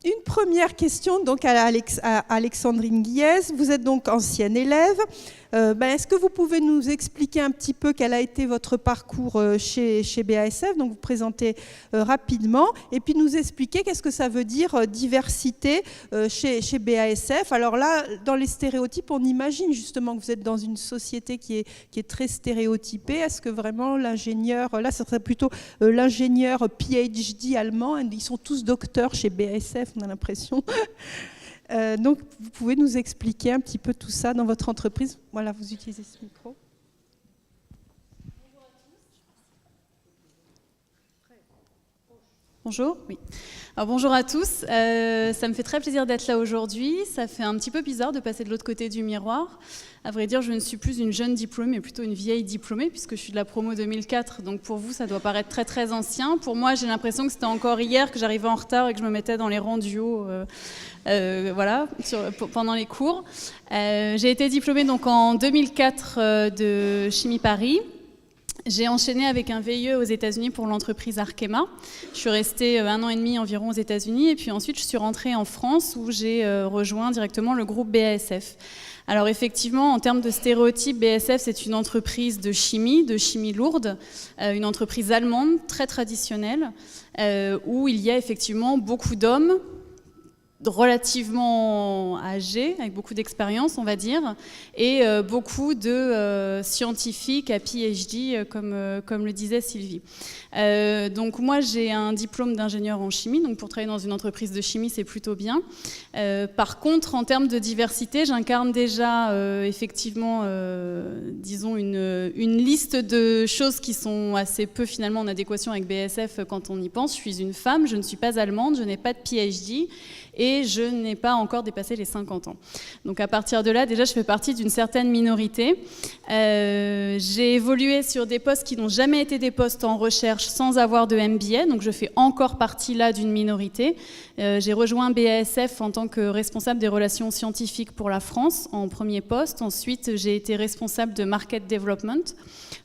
Une première question donc à Alexandrine Guiez. Vous êtes donc ancienne élève. Est-ce que vous pouvez nous expliquer un petit peu quel a été votre parcours chez BASF? Donc vous présentez rapidement et puis nous expliquer qu'est-ce que ça veut dire diversité chez BASF. Alors là, dans les stéréotypes, on imagine justement que vous êtes dans une société qui est très stéréotypée. Est-ce que vraiment l'ingénieur, là ce serait plutôt l'ingénieur PhD allemand, ils sont tous docteurs chez BASF, on a l'impression. Donc, vous pouvez nous expliquer un petit peu tout ça dans votre entreprise. Voilà, vous utilisez ce micro. Bonjour, oui. Alors, bonjour à tous. Ça me fait très plaisir d'être là aujourd'hui. Ça fait un petit peu bizarre de passer de l'autre côté du miroir. À vrai dire, je ne suis plus une jeune diplômée, mais plutôt une vieille diplômée, puisque je suis de la promo 2004. Donc pour vous, ça doit paraître très très ancien. Pour moi, j'ai l'impression que c'était encore hier que j'arrivais en retard et que je me mettais dans les rangs du haut pendant les cours. J'ai été diplômée donc, en 2004 de Chimie Paris. J'ai enchaîné avec un VIE aux États-Unis pour l'entreprise Arkema. Je suis restée 1 an et demi environ aux États-Unis et puis ensuite je suis rentrée en France où j'ai rejoint directement le groupe BASF. Alors effectivement, en termes de stéréotypes, BASF c'est une entreprise de chimie lourde, une entreprise allemande très traditionnelle où il y a effectivement beaucoup d'hommes relativement âgés, avec beaucoup d'expérience, on va dire, et beaucoup de scientifiques à PhD, comme le disait Sylvie. Donc moi, j'ai un diplôme d'ingénieur en chimie, donc pour travailler dans une entreprise de chimie, c'est plutôt bien. Par contre, en termes de diversité, j'incarne déjà effectivement, disons, une liste de choses qui sont assez peu finalement en adéquation avec BASF quand on y pense. Je suis une femme, je ne suis pas allemande, je n'ai pas de PhD, et je n'ai pas encore dépassé les 50 ans. Donc à partir de là, déjà, je fais partie d'une certaine minorité. J'ai évolué sur des postes qui n'ont jamais été des postes en recherche sans avoir de MBA, donc je fais encore partie là d'une minorité. J'ai rejoint BASF en tant que responsable des relations scientifiques pour la France, en premier poste. Ensuite, j'ai été responsable de Market Development,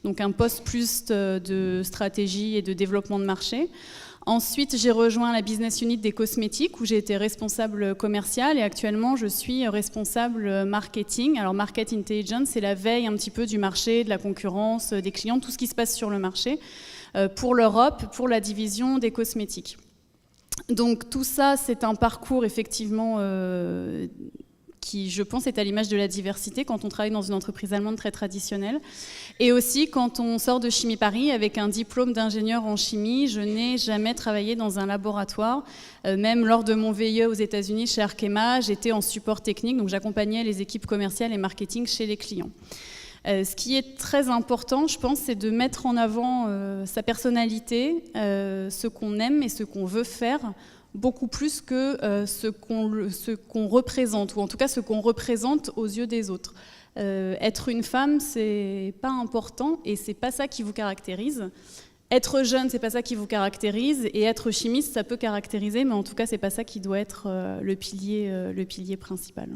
donc un poste plus de stratégie et de développement de marché. Ensuite, j'ai rejoint la business unit des cosmétiques où j'ai été responsable commercial et actuellement, je suis responsable marketing. Alors, market intelligence, c'est la veille un petit peu du marché, de la concurrence, des clients, tout ce qui se passe sur le marché pour l'Europe, pour la division des cosmétiques. Donc, tout ça, c'est un parcours effectivement qui, je pense, est à l'image de la diversité quand on travaille dans une entreprise allemande très traditionnelle. Et aussi, quand on sort de Chimie Paris avec un diplôme d'ingénieur en chimie, je n'ai jamais travaillé dans un laboratoire. Même lors de mon VIE aux États-Unis chez Arkema, j'étais en support technique, donc j'accompagnais les équipes commerciales et marketing chez les clients. Ce qui est très important, je pense, c'est de mettre en avant sa personnalité, ce qu'on aime et ce qu'on veut faire, beaucoup plus que ce qu'on représente, ou en tout cas ce qu'on représente aux yeux des autres. Être une femme, c'est pas important et c'est pas ça qui vous caractérise. Être jeune, c'est pas ça qui vous caractérise, et être chimiste, ça peut caractériser, mais en tout cas, c'est pas ça qui doit être le pilier principal.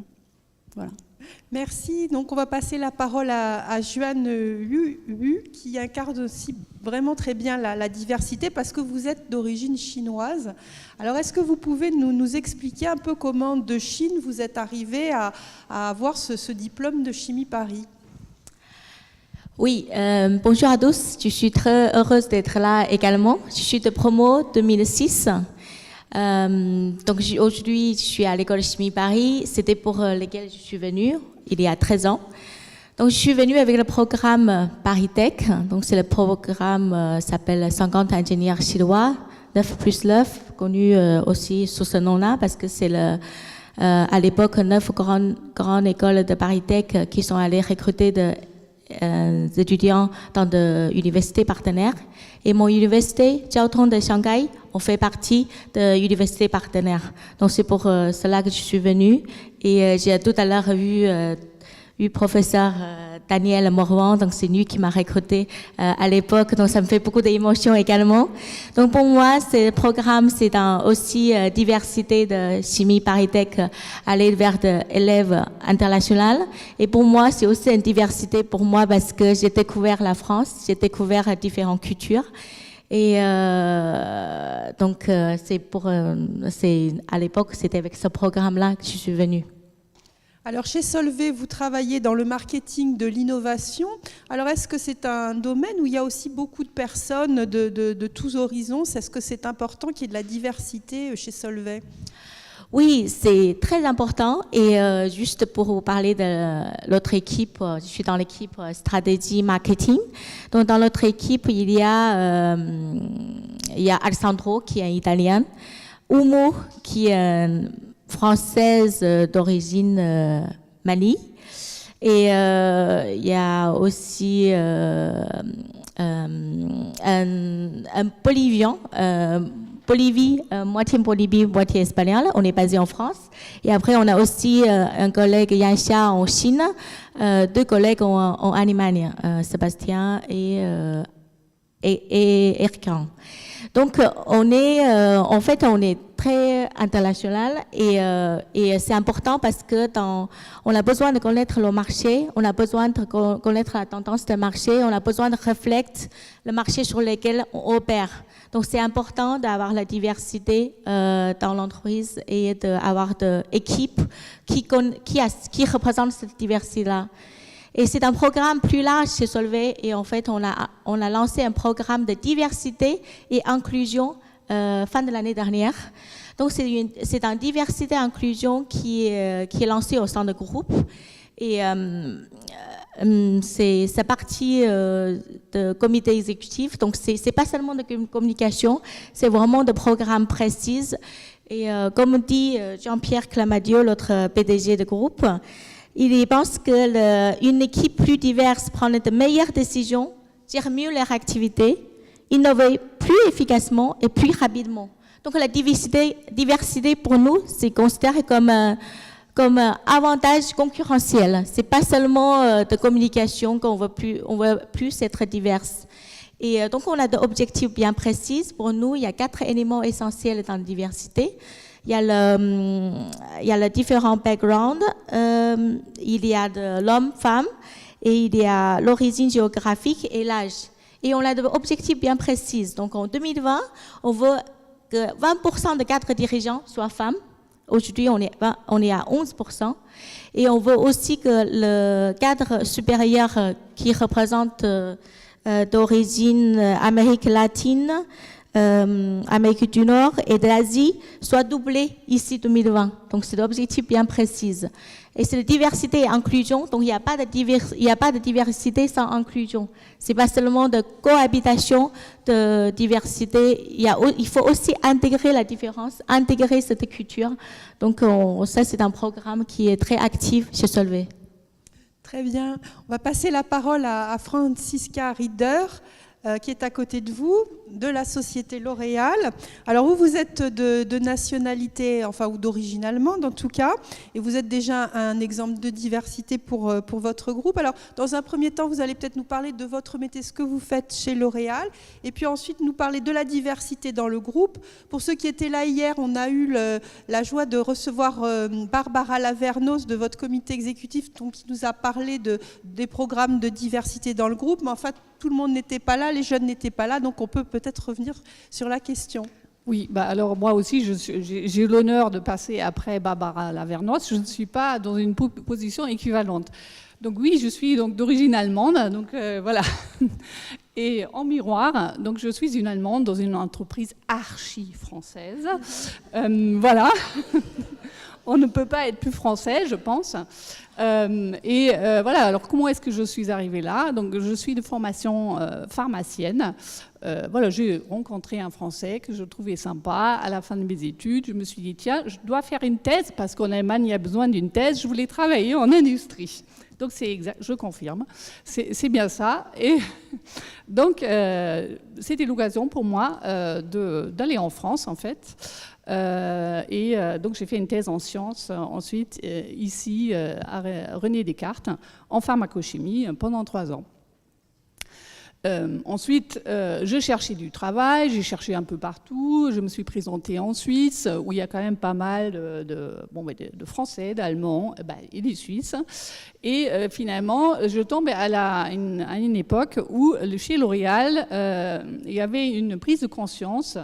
Voilà. Merci. Donc, on va passer la parole à Juan Hu, qui incarne aussi vraiment très bien la diversité, parce que vous êtes d'origine chinoise. Alors, est-ce que vous pouvez nous expliquer un peu comment, de Chine, vous êtes arrivé à avoir ce diplôme de Chimie Paris ? Oui, bonjour à tous. Je suis très heureuse d'être là également. Je suis de promo 2006. Donc aujourd'hui, je suis à l'école Chimie Paris. C'était pour lequel je suis venue il y a 13 ans. Donc je suis venue avec le programme ParisTech. Donc c'est le programme s'appelle 50 ingénieurs chinois, 9+9, connu aussi sous ce nom-là parce que c'est à l'époque 9 grandes écoles de ParisTech qui sont allées recruter des étudiants dans des universités partenaires. Et mon université, Jiao Tong de Shanghai, on fait partie de l'université partenaire. Donc c'est pour cela que je suis venue. Et j'ai tout à l'heure vu professeur Daniel Morvan, donc c'est lui qui m'a recruté à l'époque, donc ça me fait beaucoup d'émotions également. Donc pour moi, ce programme, c'est aussi diversité de chimie ParisTech, aller vers de élèves internationaux. Et pour moi, c'est aussi une diversité pour moi parce que j'ai découvert la France, j'ai découvert différentes cultures. Et donc c'est à l'époque, c'était avec ce programme-là que je suis venue. Alors chez Solvay, vous travaillez dans le marketing de l'innovation. Alors est-ce que c'est un domaine où il y a aussi beaucoup de personnes de tous horizons? Est-ce que c'est important qu'il y ait de la diversité chez Solvay? Oui, c'est très important. Et juste pour vous parler de l'autre équipe, je suis dans l'équipe stratégie marketing. Donc dans notre équipe, il y a Alessandro qui est italien, Umo qui est française d'origine Mali, et il y a aussi un Bolivien, Bolivie, moitié Bolivie, moitié espagnol. On est basé en France. Et après, on a aussi un collègue Yansha en Chine, deux collègues en Allemagne, Sébastien et Erkan. Donc, on est très international et c'est important parce que on a besoin de connaître le marché, on a besoin de connaître la tendance du marché, on a besoin de refléter le marché sur lequel on opère. Donc, c'est important d'avoir la diversité dans l'entreprise et d'avoir des équipes qui représentent cette diversité-là. Et c'est un programme plus large chez Solvay et en fait, on a lancé un programme de diversité et inclusion fin de l'année dernière. Donc, c'est une diversité et inclusion qui est lancée au sein de groupe. Et c'est partie de comité exécutif. Donc, c'est pas seulement de communication, c'est vraiment de programmes précis. Et comme dit Jean-Pierre Clamadieu, l'autre PDG de groupe, il pense qu'une équipe plus diverse prend de meilleures décisions, gère mieux leurs activités, innover plus efficacement et plus rapidement. Donc la diversité pour nous, c'est considéré comme un avantage concurrentiel. C'est pas seulement de communication qu'on veut plus être diverse. Et donc on a des objectifs bien précis. Pour nous, il y a 4 éléments essentiels dans la diversité. Il y a le différents backgrounds, il y a de l'homme-femme et il y a l'origine géographique et l'âge. Et on a des objectifs bien précis. Donc en 2020, on veut que 20% de cadres dirigeants soient femmes. Aujourd'hui, on est à 11%. Et on veut aussi que le cadre supérieur qui représente d'origine Amérique latine, Amérique du Nord et de l'Asie soit doublé ici 2020. Donc c'est l'objectif bien précis. Et c'est la diversité et inclusion. Donc il n'y a pas de diversité sans inclusion. C'est pas seulement de cohabitation de diversité. Il faut aussi intégrer la différence, intégrer cette culture. Donc ça c'est un programme qui est très actif chez Solvay. Très bien. On va passer la parole à Franziska Rieder, qui est à côté de vous, de la société L'Oréal. Alors vous êtes de nationalité, enfin ou d'origine allemande en tout cas, et vous êtes déjà un exemple de diversité pour votre groupe. Alors dans un premier temps, vous allez peut-être nous parler de votre métier, ce que vous faites chez L'Oréal, et puis ensuite nous parler de la diversité dans le groupe. Pour ceux qui étaient là hier, on a eu la joie de recevoir Barbara Lavernos de votre comité exécutif, donc, qui nous a parlé des programmes de diversité dans le groupe, mais en fait tout le monde n'était pas là, les jeunes n'étaient pas là, donc on peut peut-être revenir sur la question. Oui, alors moi aussi, j'ai eu l'honneur de passer après Barbara Lavernos. Je ne suis pas dans une position équivalente. Donc oui, je suis donc d'origine allemande, donc voilà. Et en miroir, donc je suis une Allemande dans une entreprise archi-française. Voilà. On ne peut pas être plus français, je pense. Voilà, alors comment est-ce que je suis arrivée là? Donc je suis de formation pharmacienne. Voilà, j'ai rencontré un Français que je trouvais sympa. À la fin de mes études, je me suis dit, tiens, je dois faire une thèse parce qu'en Allemagne, il y a besoin d'une thèse. Je voulais travailler en industrie. Donc c'est exact, je confirme, c'est bien ça. Et donc c'était l'occasion pour moi d'aller en France en fait. Donc j'ai fait une thèse en sciences ensuite ici à René Descartes en pharmacochimie pendant 3 ans. Ensuite, je cherchais du travail, j'ai cherché un peu partout, je me suis présentée en Suisse, où il y a quand même pas mal de Français, d'Allemands et des Suisses. Et finalement, je tombe à une époque où, chez L'Oréal, il y avait une prise de conscience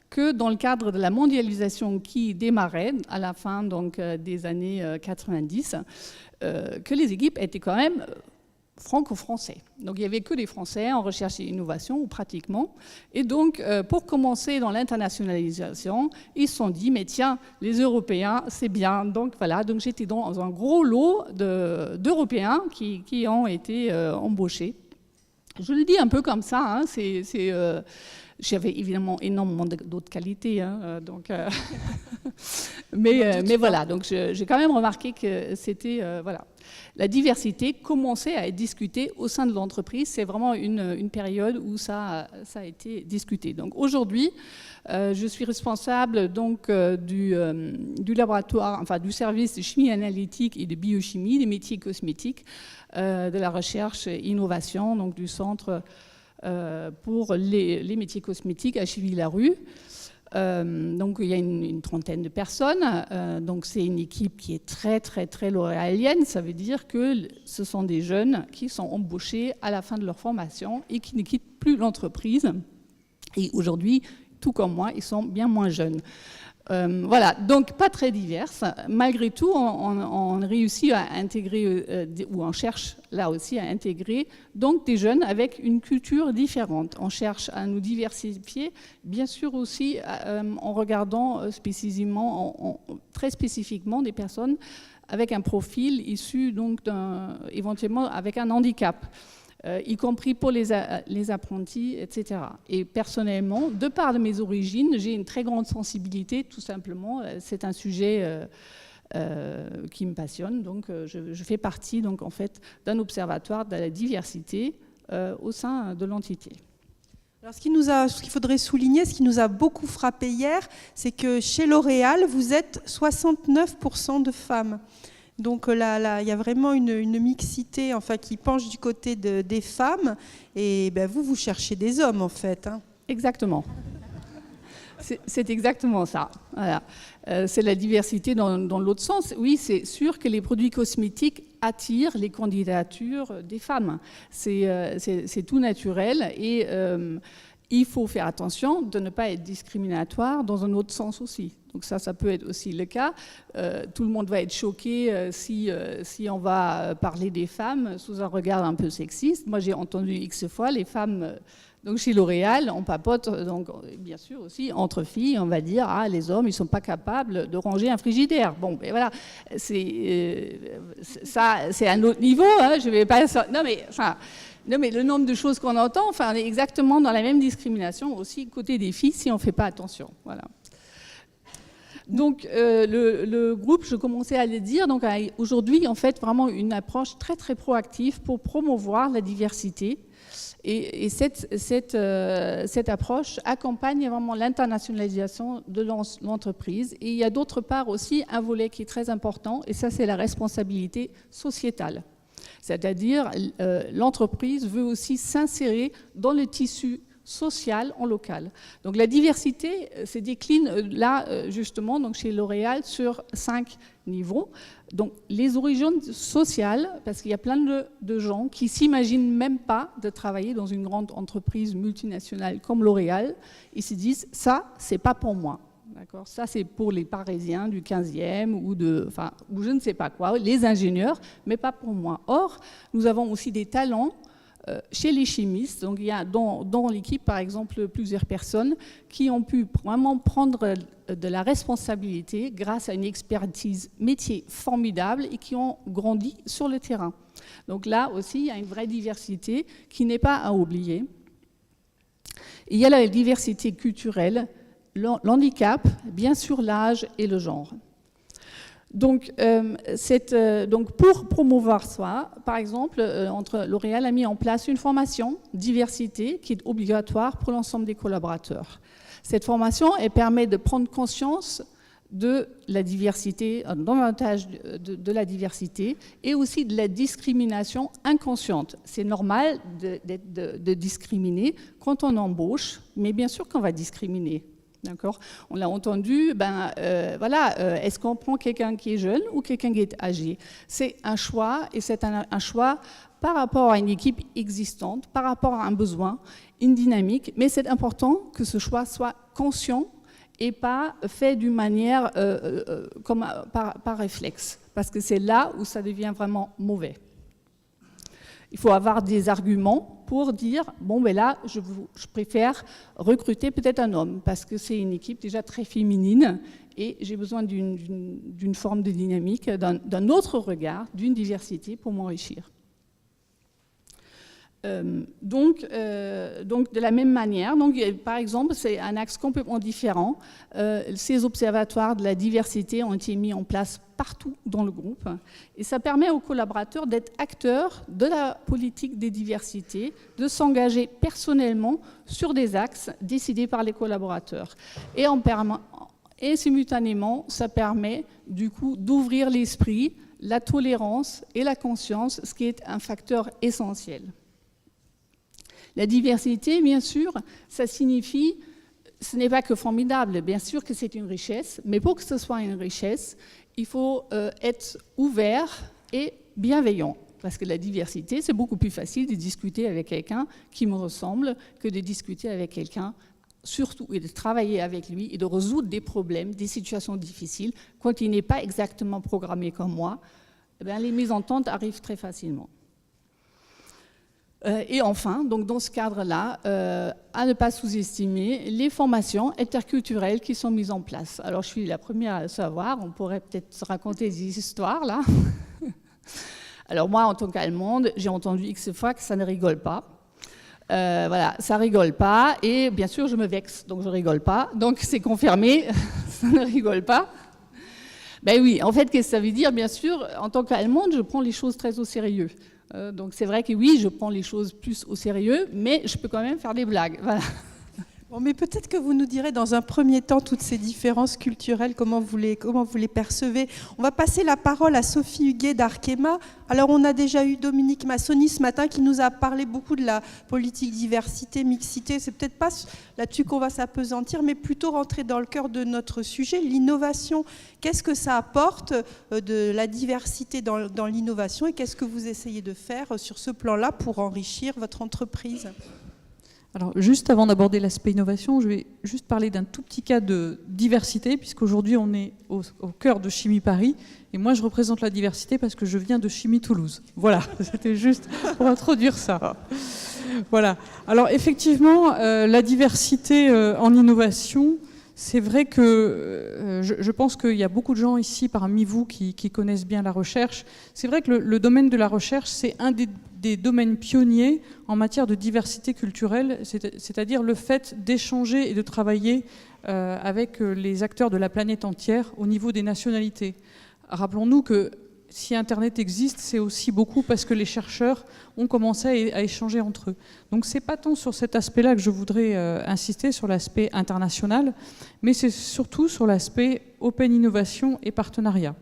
que dans le cadre de la mondialisation qui démarrait à la fin donc, des années 90, que les équipes étaient quand même franco-français. Donc il n'y avait que des Français en recherche et innovation, ou pratiquement. Et donc, pour commencer dans l'internationalisation, ils se sont dit, mais tiens, les Européens, c'est bien. Donc voilà, donc j'étais dans un gros lot d'Européens qui ont été embauchés. Je le dis un peu comme ça, hein, j'avais évidemment énormément d'autres qualités, hein, mais voilà, donc j'ai quand même remarqué que c'était, voilà. La diversité commençait à être discutée au sein de l'entreprise. C'est vraiment une période où ça a été discuté. Donc aujourd'hui, je suis responsable donc, du laboratoire, enfin du service de chimie analytique et de biochimie, des métiers cosmétiques, de la recherche et innovation, donc du centre pour les métiers cosmétiques à Chivy-Larue. Donc il y a une trentaine de personnes, donc c'est une équipe qui est très très très l'oréalienne, ça veut dire que ce sont des jeunes qui sont embauchés à la fin de leur formation et qui ne quittent plus l'entreprise. Et aujourd'hui, tout comme moi, ils sont bien moins jeunes. Voilà, donc pas très diverses. Malgré tout, on réussit à intégrer, ou on cherche là aussi à intégrer, donc des jeunes avec une culture différente. On cherche à nous diversifier, bien sûr aussi en regardant spécifiquement, très spécifiquement des personnes avec un profil issu donc éventuellement avec un handicap. Y compris pour les apprentis, etc. Et personnellement, de par de mes origines, j'ai une très grande sensibilité, tout simplement. C'est un sujet qui me passionne, donc je fais partie donc, en fait, d'un observatoire de la diversité au sein de l'entité. Alors, ce qu'il faudrait souligner, ce qui nous a beaucoup frappé hier, c'est que chez L'Oréal, vous êtes 69% de femmes. Donc là, il y a vraiment une mixité enfin, qui penche du côté des femmes. Et ben, vous cherchez des hommes, en fait. Hein. Exactement. C'est exactement ça. Voilà. C'est la diversité dans l'autre sens. Oui, c'est sûr que les produits cosmétiques attirent les candidatures des femmes. C'est tout naturel. Et il faut faire attention de ne pas être discriminatoire dans un autre sens aussi. Donc ça peut être aussi le cas. Tout le monde va être choqué si on va parler des femmes sous un regard un peu sexiste. Moi, j'ai entendu X fois les femmes... Donc chez L'Oréal, on papote, donc bien sûr aussi entre filles, on va dire les hommes ils sont pas capables de ranger un frigidaire. Bon, ben voilà, ça c'est un autre niveau. Hein, je vais pas. Non mais le nombre de choses qu'on entend, enfin on est exactement dans la même discrimination aussi côté des filles si on fait pas attention. Voilà. Donc le groupe, je commençais à le dire, donc aujourd'hui en fait vraiment une approche très très proactive pour promouvoir la diversité. Et cette approche accompagne vraiment l'internationalisation de l'entreprise. Et il y a d'autre part aussi un volet qui est très important, et ça c'est la responsabilité sociétale. C'est-à-dire l'entreprise veut aussi s'insérer dans le tissu social en local. Donc la diversité se décline là justement donc chez L'Oréal sur 5 niveaux. Donc les origines sociales, parce qu'il y a plein de gens qui s'imaginent même pas de travailler dans une grande entreprise multinationale comme L'Oréal, ils se disent ça c'est pas pour moi. D'accord, ça c'est pour les Parisiens du 15e ou je ne sais pas quoi, les ingénieurs, mais pas pour moi. Or, nous avons aussi des talents chez les chimistes. Donc il y a dans l'équipe, par exemple, plusieurs personnes qui ont pu vraiment prendre de la responsabilité grâce à une expertise métier formidable et qui ont grandi sur le terrain. Donc là aussi, il y a une vraie diversité qui n'est pas à oublier. Et il y a la diversité culturelle, l'handicap, bien sûr l'âge et le genre. Donc, donc pour promouvoir soi, par exemple, L'Oréal a mis en place une formation diversité qui est obligatoire pour l'ensemble des collaborateurs. Cette formation, elle permet de prendre conscience de la diversité, davantage de la diversité, et aussi de la discrimination inconsciente. C'est normal de discriminer quand on embauche, mais bien sûr qu'on va discriminer. D'accord ? On l'a entendu, est-ce qu'on prend quelqu'un qui est jeune ou quelqu'un qui est âgé ? C'est un choix, et c'est un choix par rapport à une équipe existante, par rapport à un besoin, une dynamique, mais c'est important que ce choix soit conscient et pas fait d'une manière comme par réflexe, parce que c'est là où ça devient vraiment mauvais. Il faut avoir des arguments pour dire, bon, ben là, je préfère recruter peut-être un homme, parce que c'est une équipe déjà très féminine, et j'ai besoin d'une forme de dynamique, d'un autre regard, d'une diversité pour m'enrichir. Donc, de la même manière, par exemple, c'est un axe complètement différent. Ces observatoires de la diversité ont été mis en place partout dans le groupe, et ça permet aux collaborateurs d'être acteurs de la politique des diversités, de s'engager personnellement sur des axes décidés par les collaborateurs. Et simultanément, ça permet du coup d'ouvrir l'esprit, la tolérance et la conscience, ce qui est un facteur essentiel. La diversité, bien sûr, ça signifie, ce n'est pas que formidable, bien sûr que c'est une richesse, mais pour que ce soit une richesse, il faut être ouvert et bienveillant. Parce que la diversité, c'est beaucoup plus facile de discuter avec quelqu'un qui me ressemble que de discuter avec quelqu'un, surtout, et de travailler avec lui et de résoudre des problèmes, des situations difficiles. Quand il n'est pas exactement programmé comme moi, eh bien, les mésententes arrivent très facilement. Et enfin, donc dans ce cadre-là, à ne pas sous-estimer les formations interculturelles qui sont mises en place. Alors, je suis la première à le savoir, on pourrait peut-être se raconter des histoires, là. Alors, moi, en tant qu'Allemande, j'ai entendu X fois que ça ne rigole pas. Voilà, ça rigole pas, et bien sûr, je me vexe, donc je rigole pas. Donc, c'est confirmé, ça ne rigole pas. Ben oui, en fait, qu'est-ce que ça veut dire ? Bien sûr, en tant qu'Allemande, je prends les choses très au sérieux. Donc c'est vrai que oui, je prends les choses plus au sérieux, mais je peux quand même faire des blagues. Voilà. Bon, mais peut-être que vous nous direz dans un premier temps toutes ces différences culturelles, comment vous les percevez. On va passer la parole à Sophie Huguet d'Arkema. Alors on a déjà eu Dominique Massoni ce matin qui nous a parlé beaucoup de la politique diversité, mixité. C'est peut-être pas là-dessus qu'on va s'apesantir, mais plutôt rentrer dans le cœur de notre sujet, l'innovation. Qu'est-ce que ça apporte de la diversité dans l'innovation et qu'est-ce que vous essayez de faire sur ce plan-là pour enrichir votre entreprise ? Alors, juste avant d'aborder l'aspect innovation, je vais juste parler d'un tout petit cas de diversité, puisqu'aujourd'hui, on est au cœur de Chimie Paris, et moi, je représente la diversité parce que je viens de Chimie Toulouse. Voilà, c'était juste pour introduire ça. Voilà. Alors, effectivement, la diversité en innovation, c'est vrai que je pense qu'il y a beaucoup de gens ici parmi vous qui connaissent bien la recherche. C'est vrai que le domaine de la recherche, c'est un des domaines pionniers en matière de diversité culturelle, c'est-à-dire le fait d'échanger et de travailler avec les acteurs de la planète entière au niveau des nationalités. Rappelons-nous que si Internet existe, c'est aussi beaucoup parce que les chercheurs ont commencé à échanger entre eux. Donc c'est pas tant sur cet aspect-là que je voudrais insister, sur l'aspect international, mais c'est surtout sur l'aspect open innovation et partenariat.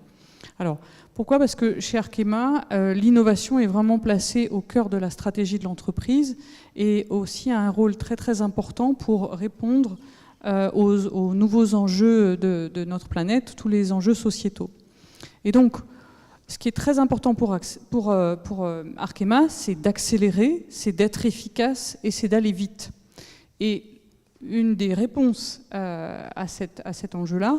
Alors, pourquoi ? Parce que chez Arkema, l'innovation est vraiment placée au cœur de la stratégie de l'entreprise et aussi a un rôle très très important pour répondre aux nouveaux enjeux de notre planète, tous les enjeux sociétaux. Et donc, ce qui est très important pour Arkema, c'est d'accélérer, c'est d'être efficace et c'est d'aller vite. Et une des réponses à cet enjeu-là,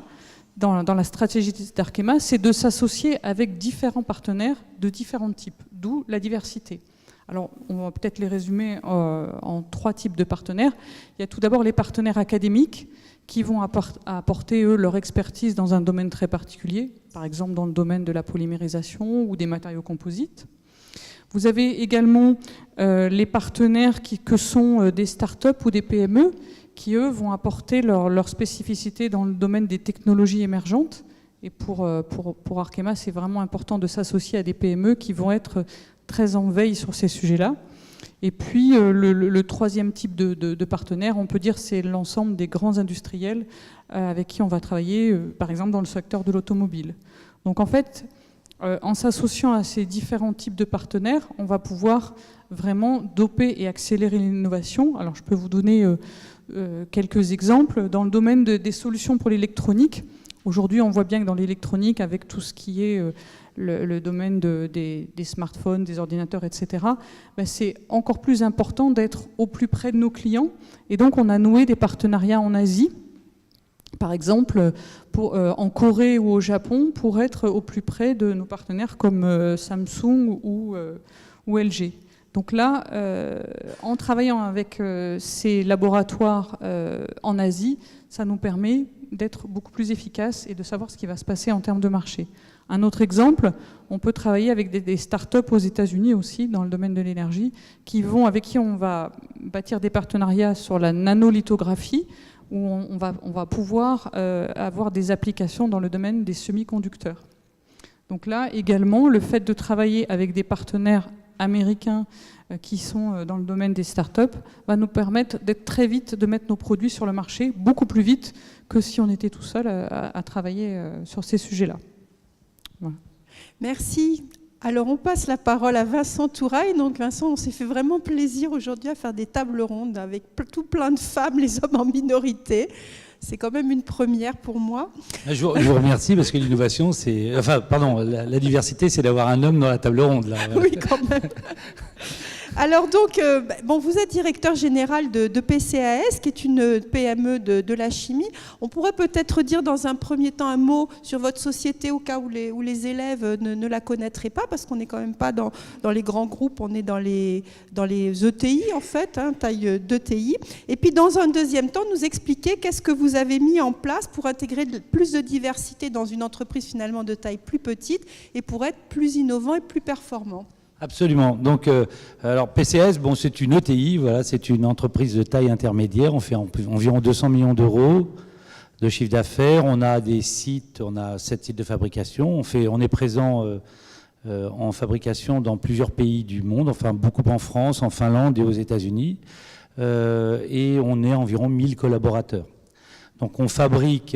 dans la stratégie d'Arkema, c'est de s'associer avec différents partenaires de différents types, d'où la diversité. Alors, on va peut-être les résumer en 3 types de partenaires. Il y a tout d'abord les partenaires académiques qui vont apporter, eux, leur expertise dans un domaine très particulier, par exemple dans le domaine de la polymérisation ou des matériaux composites. Vous avez également les partenaires que sont des startups ou des PME qui, eux, vont apporter leur spécificité dans le domaine des technologies émergentes. Et pour Arkema, c'est vraiment important de s'associer à des PME qui vont être très en veille sur ces sujets-là. Et puis, le troisième type de partenaire, on peut dire, c'est l'ensemble des grands industriels avec qui on va travailler, par exemple, dans le secteur de l'automobile. Donc, en fait, en s'associant à ces différents types de partenaires, on va pouvoir vraiment doper et accélérer l'innovation. Alors, je peux vous donner quelques exemples. Dans le domaine des solutions pour l'électronique, aujourd'hui, on voit bien que dans l'électronique, avec tout ce qui est le domaine des smartphones, des ordinateurs, etc., ben c'est encore plus important d'être au plus près de nos clients. Et donc, on a noué des partenariats en Asie, par exemple en Corée ou au Japon, pour être au plus près de nos partenaires comme Samsung ou LG. Donc là, en travaillant avec ces laboratoires en Asie, ça nous permet d'être beaucoup plus efficaces et de savoir ce qui va se passer en termes de marché. Un autre exemple, on peut travailler avec des startups aux États-Unis aussi, dans le domaine de l'énergie, avec qui on va bâtir des partenariats sur la nanolithographie, où on va pouvoir avoir des applications dans le domaine des semi-conducteurs. Donc là, également, le fait de travailler avec des partenaires américains qui sont dans le domaine des startups va nous permettre d'être très vite, de mettre nos produits sur le marché, beaucoup plus vite que si on était tout seul à travailler sur ces sujets-là. Voilà. Merci. Alors, on passe la parole à Vincent Touraille. Donc, Vincent, on s'est fait vraiment plaisir aujourd'hui à faire des tables rondes avec tout plein de femmes, les hommes en minorité. C'est quand même une première pour moi. Je vous remercie parce que l'innovation, c'est... Enfin, pardon, la diversité, c'est d'avoir un homme dans la table ronde. Là. Oui, quand même. Alors donc, vous êtes directeur général de PCAS, qui est une PME de la chimie. On pourrait peut-être dire dans un premier temps un mot sur votre société au cas où les élèves ne la connaîtraient pas, parce qu'on n'est quand même pas dans les grands groupes, on est dans les ETI en fait, taille d'ETI. Et puis dans un deuxième temps, nous expliquer qu'est-ce que vous avez mis en place pour intégrer plus de diversité dans une entreprise finalement de taille plus petite et pour être plus innovant et plus performant. Absolument. Donc, alors PCS, c'est une ETI, voilà, c'est une entreprise de taille intermédiaire. On fait environ 200 millions d'euros de chiffre d'affaires. On a des sites, on a 7 sites de fabrication. On est présent en fabrication dans plusieurs pays du monde, enfin beaucoup en France, en Finlande et aux États-Unis. Et on est environ 1000 collaborateurs. Donc, on fabrique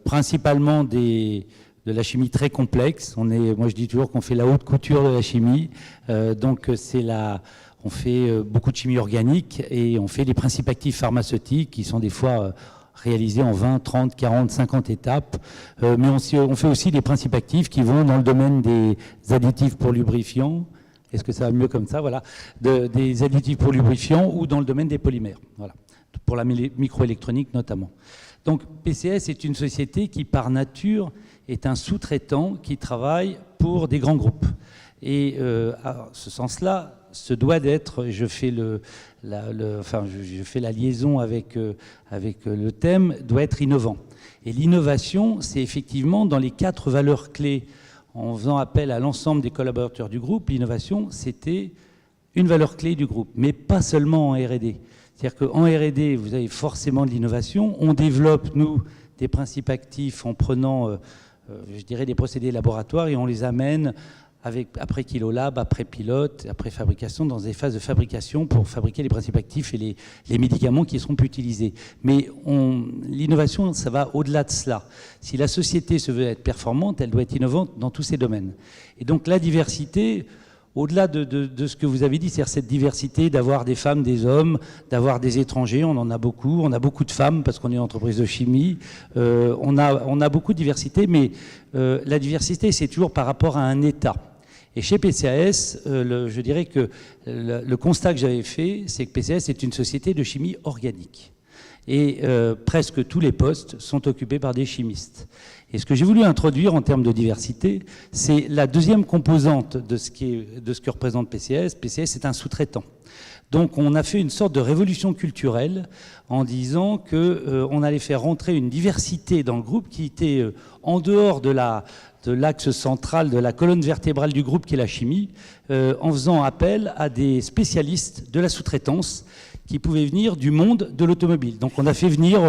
principalement de la chimie très complexe. Moi, je dis toujours qu'on fait la haute couture de la chimie. Donc, on fait beaucoup de chimie organique et on fait des principes actifs pharmaceutiques qui sont des fois réalisés en 20, 30, 40, 50 étapes. Mais on fait aussi des principes actifs qui vont dans le domaine des additifs pour lubrifiants. Est-ce que ça va mieux comme ça? Voilà. Des additifs pour lubrifiants ou dans le domaine des polymères. Voilà. Pour la microélectronique notamment. Donc, PCS est une société qui, par nature, est un sous-traitant qui travaille pour des grands groupes. Et à ce sens-là, ce doit d'être, je fais je fais la liaison avec le thème, doit être innovant. Et l'innovation, c'est effectivement dans les 4 valeurs clés, en faisant appel à l'ensemble des collaborateurs du groupe, l'innovation, c'était une valeur clé du groupe, mais pas seulement en R&D. C'est-à-dire qu'en R&D, vous avez forcément de l'innovation. On développe, nous, des principes actifs en prenant, je dirais, des procédés laboratoires et on les amène après kilolab, après pilote, après fabrication, dans des phases de fabrication pour fabriquer les principes actifs et les médicaments qui seront utilisés. Mais l'innovation, ça va au-delà de cela. Si la société se veut être performante, elle doit être innovante dans tous ces domaines. Et donc la diversité... Au-delà de ce que vous avez dit, c'est-à-dire cette diversité d'avoir des femmes, des hommes, d'avoir des étrangers, on en a beaucoup. On a beaucoup de femmes parce qu'on est une entreprise de chimie. On a beaucoup de diversité, mais la diversité, c'est toujours par rapport à un état. Et chez PCAS, je dirais que le constat que j'avais fait, c'est que PCAS est une société de chimie organique. Et presque tous les postes sont occupés par des chimistes. Et ce que j'ai voulu introduire en termes de diversité, c'est la deuxième composante de ce que représente PCS. PCS, c'est un sous-traitant. Donc on a fait une sorte de révolution culturelle en disant qu'on allait faire rentrer une diversité dans le groupe qui était en dehors de l'axe central, de la colonne vertébrale du groupe qui est la chimie, en faisant appel à des spécialistes de la sous-traitance qui pouvaient venir du monde de l'automobile. Donc on a fait venir...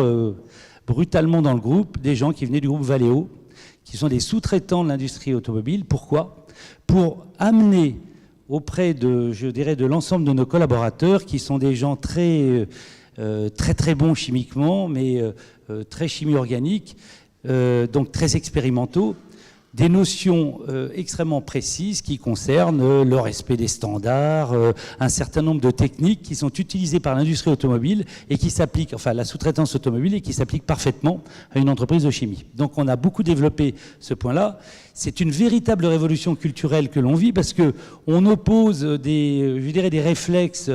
brutalement dans le groupe, des gens qui venaient du groupe Valeo, qui sont des sous-traitants de l'industrie automobile. Pourquoi ? Pour amener auprès de, je dirais, de l'ensemble de nos collaborateurs, qui sont des gens très bons chimiquement, mais très chimie organique, donc très expérimentaux, des notions extrêmement précises qui concernent le respect des standards, un certain nombre de techniques qui sont utilisées par l'industrie automobile et qui s'appliquent, enfin la sous-traitance automobile, et qui s'appliquent parfaitement à une entreprise de chimie. Donc on a beaucoup développé ce point-là. C'est une véritable révolution culturelle que l'on vit parce que on oppose des réflexes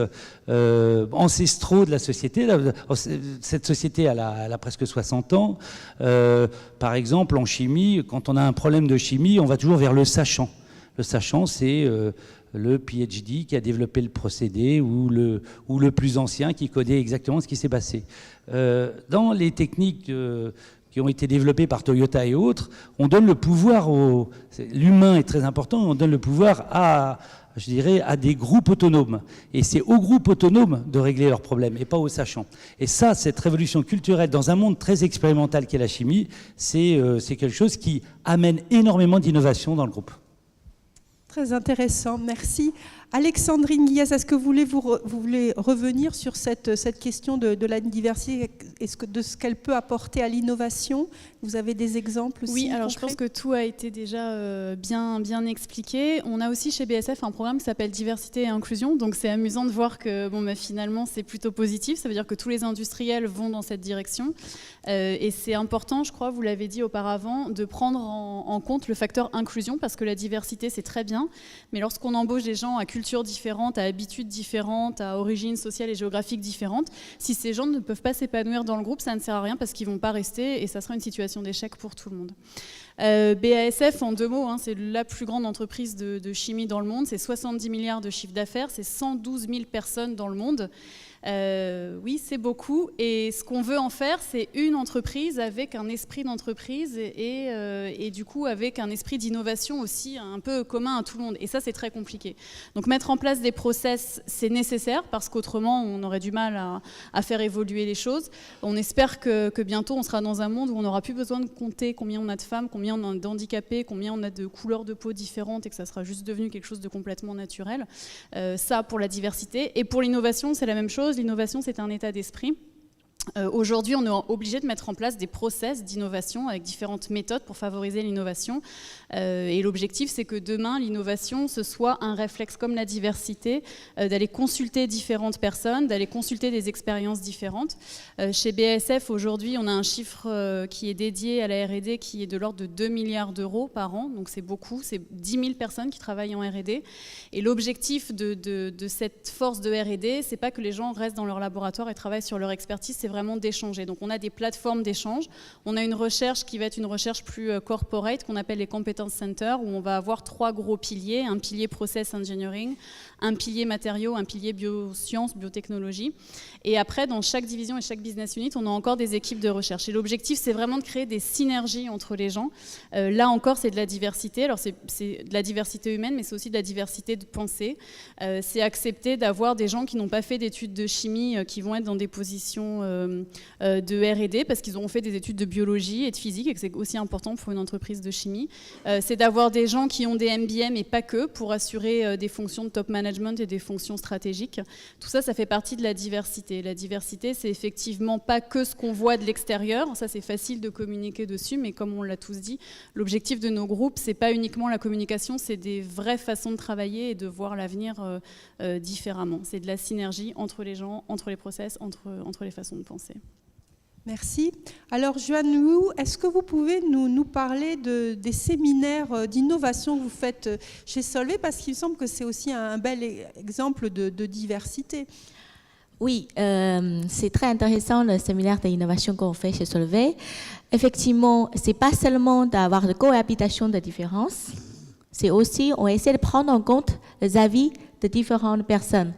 ancestraux de la société. Cette société, elle a presque 60 ans. Par exemple, en chimie, quand on a un problème de chimie, on va toujours vers le sachant. Le sachant, c'est le PhD qui a développé le procédé ou le plus ancien qui connaît exactement ce qui s'est passé. Dans les techniques qui ont été développées par Toyota et autres, on donne le pouvoir l'humain est très important, on donne le pouvoir à des groupes autonomes. Et c'est aux groupes autonomes de régler leurs problèmes et pas aux sachants. Et ça, cette révolution culturelle dans un monde très expérimental qu'est la chimie, c'est quelque chose qui amène énormément d'innovation dans le groupe. Très intéressant, merci. Alexandrine Guillez, est-ce que vous voulez revenir sur cette question de la diversité, de ce qu'elle peut apporter à l'innovation? Vous avez des exemples aussi? Oui, alors concrets? je pense que tout a été déjà bien expliqué. On a aussi chez BASF un programme qui s'appelle Diversité et Inclusion, donc c'est amusant de voir que finalement c'est plutôt positif, ça veut dire que tous les industriels vont dans cette direction. Et c'est important, je crois, vous l'avez dit auparavant, de prendre en compte le facteur inclusion, parce que la diversité c'est très bien, mais lorsqu'on embauche des gens à cultures différentes, à habitudes différentes, à origines sociales et géographiques différentes, si ces gens ne peuvent pas s'épanouir dans le groupe, ça ne sert à rien parce qu'ils ne vont pas rester et ça sera une situation d'échec pour tout le monde. BASF, en 2 mots, c'est la plus grande entreprise de chimie dans le monde, c'est 70 milliards de chiffre d'affaires, c'est 112 000 personnes dans le monde. Oui, c'est beaucoup. Et ce qu'on veut en faire, c'est une entreprise avec un esprit d'entreprise et du coup avec un esprit d'innovation aussi un peu commun à tout le monde. Et ça, c'est très compliqué. Donc mettre en place des process, c'est nécessaire parce qu'autrement, on aurait du mal à faire évoluer les choses. On espère que bientôt, on sera dans un monde où on n'aura plus besoin de compter combien on a de femmes, combien on a d'handicapés, combien on a de couleurs de peau différentes et que ça sera juste devenu quelque chose de complètement naturel. Ça, pour la diversité. Et pour l'innovation, c'est la même chose. L'innovation, c'est un état d'esprit. Aujourd'hui, on est obligé de mettre en place des process d'innovation avec différentes méthodes pour favoriser l'innovation. Et l'objectif, c'est que demain, l'innovation, ce soit un réflexe comme la diversité, d'aller consulter différentes personnes, d'aller consulter des expériences différentes. Chez BASF, aujourd'hui, on a un chiffre qui est dédié à la R&D qui est de l'ordre de 2 milliards d'euros par an. Donc c'est beaucoup, c'est 10 000 personnes qui travaillent en R&D. Et l'objectif de cette force de R&D, c'est pas que les gens restent dans leur laboratoire et travaillent sur leur expertise, c'est vraiment d'échanger. Donc on a des plateformes d'échange, on a une recherche qui va être une recherche plus corporate qu'on appelle les competence centers où on va avoir 3 gros piliers, un pilier process engineering, un pilier matériaux, un pilier biosciences, biotechnologie. Et après, dans chaque division et chaque business unit, on a encore des équipes de recherche. Et l'objectif, c'est vraiment de créer des synergies entre les gens. Là encore, c'est de la diversité. Alors, c'est de la diversité humaine, mais c'est aussi de la diversité de pensée. C'est accepter d'avoir des gens qui n'ont pas fait d'études de chimie, qui vont être dans des positions de R&D, parce qu'ils auront fait des études de biologie et de physique, et que c'est aussi important pour une entreprise de chimie. C'est d'avoir des gens qui ont des MBA, mais pas que, pour assurer des fonctions de top management et des fonctions stratégiques. Tout ça, ça fait partie de la diversité. La diversité, c'est effectivement pas que ce qu'on voit de l'extérieur. Ça, c'est facile de communiquer dessus, mais comme on l'a tous dit, l'objectif de nos groupes, c'est pas uniquement la communication, c'est des vraies façons de travailler et de voir l'avenir différemment. C'est de la synergie entre les gens, entre les process, entre les façons de penser. Merci. Alors, Joanne Wu, est-ce que vous pouvez nous parler des séminaires d'innovation que vous faites chez Solvay, parce qu'il me semble que c'est aussi un bel exemple de diversité. Oui, c'est très intéressant le séminaire d'innovation qu'on fait chez Solvay. Effectivement, c'est pas seulement d'avoir de cohabitation de différences, c'est aussi, on essaie de prendre en compte les avis de différentes personnes.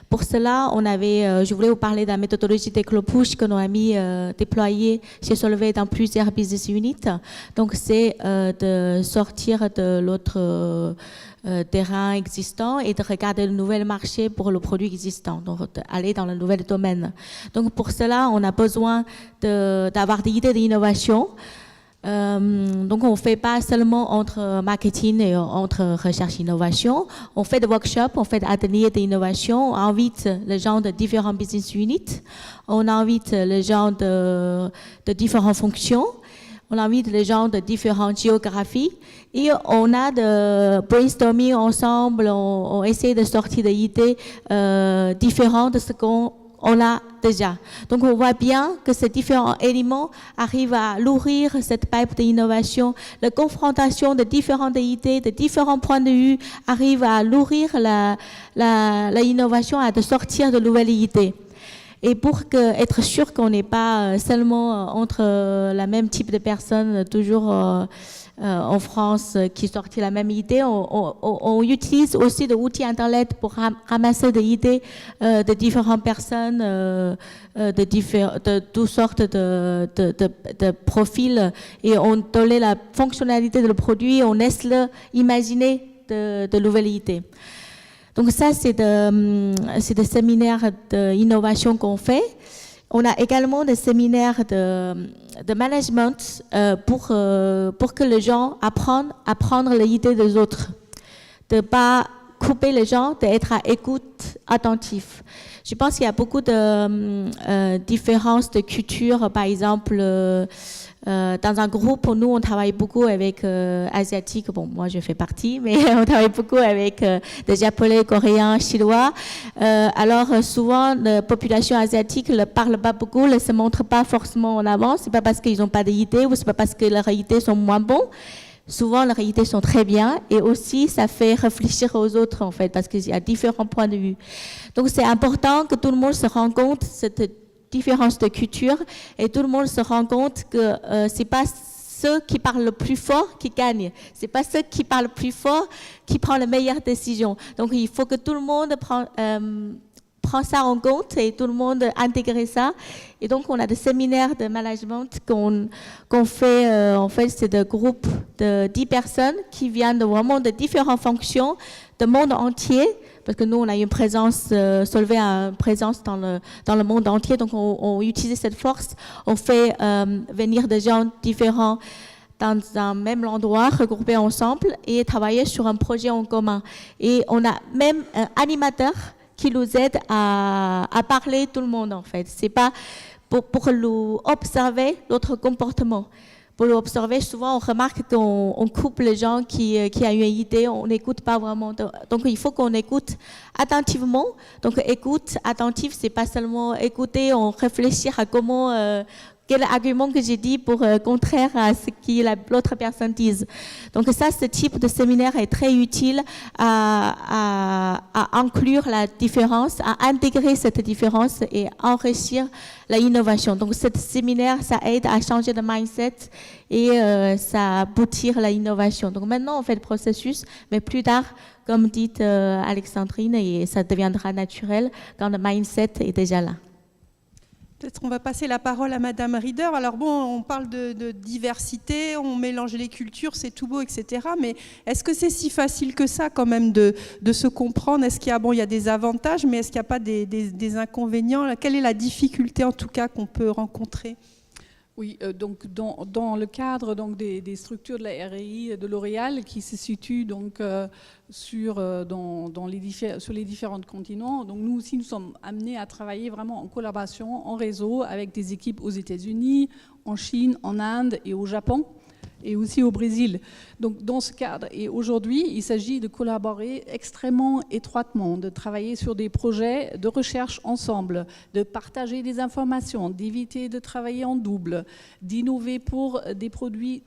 Pour cela, je voulais vous parler de la méthodologie d'éclo-push que nous avons déployée chez Solvay dans plusieurs business units. Donc, c'est de sortir de l'autre terrain existant et de regarder le nouvel marché pour le produit existant, donc aller dans le nouvel domaine. Donc, pour cela, on a besoin d'avoir des idées d'innovation. Donc on ne fait pas seulement entre marketing et entre recherche et innovation. On fait des workshops, on fait des ateliers d'innovation, on invite les gens de différents business units, on invite les gens de différentes fonctions, on invite les gens de différentes géographies et on a de brainstorming ensemble, on essaie de sortir des idées différentes de ce qu'on a déjà. Donc on voit bien que ces différents éléments arrivent à nourrir cette pipe d'innovation. La confrontation de différentes idées, de différents points de vue arrive à nourrir l'innovation, à de sortir de nouvelles idées. Et pour être sûr qu'on n'est pas seulement entre la même type de personnes, toujours en France, qui sortent la même idée, on utilise aussi des outils Internet pour ramasser des idées de différentes personnes, de toutes sortes de profils, et on donne la fonctionnalité du produit, on laisse imaginer de nouvelles idées. Donc ça, c'est des séminaires d'innovation qu'on fait. On a également des séminaires de management pour que les gens apprennent à prendre les idées des autres, de ne pas couper les gens, d'être à écoute attentif. Je pense qu'il y a beaucoup de différences de culture, par exemple. Dans un groupe, nous, on travaille beaucoup avec Asiatiques. Bon, moi, je fais partie, mais on travaille beaucoup avec des Japonais, Coréens, Chinois. Alors, souvent, la population asiatique ne parle pas beaucoup, ne se montre pas forcément en avant. C'est pas parce qu'ils n'ont pas d'idées ou c'est pas parce que leurs idées sont moins bonnes. Souvent, leurs idées sont très bien et aussi, ça fait réfléchir aux autres, en fait, parce qu'il y a différents points de vue. Donc, c'est important que tout le monde se rende compte cette différence de culture et tout le monde se rend compte que c'est pas ceux qui parlent le plus fort qui gagnent, c'est pas ceux qui parlent le plus fort qui prennent les meilleures décisions. Donc il faut que tout le monde prend ça en compte et tout le monde intègre ça. Et donc on a des séminaires de management qu'on fait. En fait, c'est des groupes de 10 personnes qui viennent vraiment de différentes fonctions du monde entier. Parce que nous, on a une présence, Solvay a une présence dans le monde entier, donc on utilise cette force, on fait venir des gens différents dans un même endroit, regroupés ensemble et travailler sur un projet en commun. Et on a même un animateur qui nous aide à parler tout le monde, en fait. C'est pas pour observer notre comportement. Pour l'observer, souvent on remarque qu'on coupe les gens qui ont une idée, on n'écoute pas vraiment. Donc il faut qu'on écoute attentivement. Donc écoute attentive, c'est pas seulement écouter, on réfléchit à comment, quel argument que j'ai dit pour contraire à ce que l'autre personne dise. Donc ça, ce type de séminaire est très utile à inclure la différence, à intégrer cette différence et enrichir l'innovation. Donc ce séminaire, ça aide à changer de mindset et ça aboutir à l'innovation. Donc maintenant, on fait le processus, mais plus tard, comme dit Alexandrine, et ça deviendra naturel quand le mindset est déjà là. Peut-être on va passer la parole à Madame Rieder. Alors bon, on parle de diversité, on mélange les cultures, c'est tout beau, etc. Mais est-ce que c'est si facile que ça quand même de se comprendre? Est-ce qu'il y a, il y a des avantages, mais est-ce qu'il n'y a pas des inconvénients? Quelle est la difficulté en tout cas qu'on peut rencontrer? Oui, donc dans le cadre donc des structures de la RI de L'Oréal qui se situent donc sur les différents continents. Donc nous aussi, nous sommes amenés à travailler vraiment en collaboration, en réseau, avec des équipes aux États-Unis, en Chine, en Inde et au Japon, et aussi au Brésil. Donc dans ce cadre, et aujourd'hui, il s'agit de collaborer extrêmement étroitement, de travailler sur des projets de recherche ensemble, de partager des informations, d'éviter de travailler en double, d'innover pour des produits,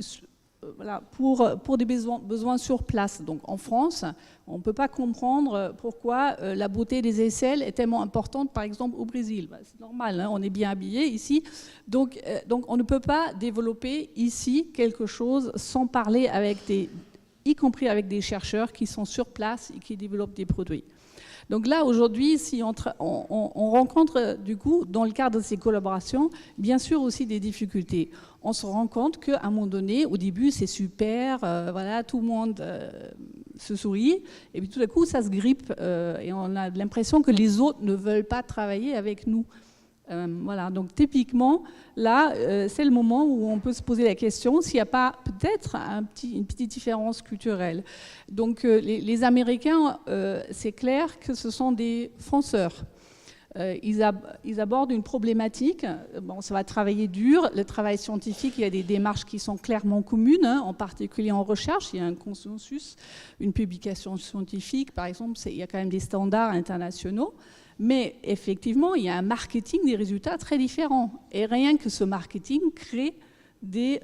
voilà, pour des besoins sur place. Donc en France, on ne peut pas comprendre pourquoi la beauté des aisselles est tellement importante, par exemple au Brésil. C'est normal, hein, on est bien habillé ici. Donc on ne peut pas développer ici quelque chose sans parler y compris avec des chercheurs qui sont sur place et qui développent des produits. Donc là, aujourd'hui, si on rencontre, du coup, dans le cadre de ces collaborations, bien sûr aussi des difficultés. On se rend compte qu'à un moment donné, au début, c'est super, voilà, tout le monde se sourit, et puis tout d'un coup, ça se grippe, et on a l'impression que les autres ne veulent pas travailler avec nous. Voilà, donc typiquement, là, c'est le moment où on peut se poser la question s'il n'y a pas peut-être une petite différence culturelle. Donc les Américains, c'est clair que ce sont des fonceurs. Ils abordent une problématique. Bon, ça va travailler dur. Le travail scientifique, il y a des démarches qui sont clairement communes, hein, en particulier en recherche. Il y a un consensus, une publication scientifique, par exemple, il y a quand même des standards internationaux. Mais effectivement, il y a un marketing des résultats très différents. Et rien que ce marketing crée des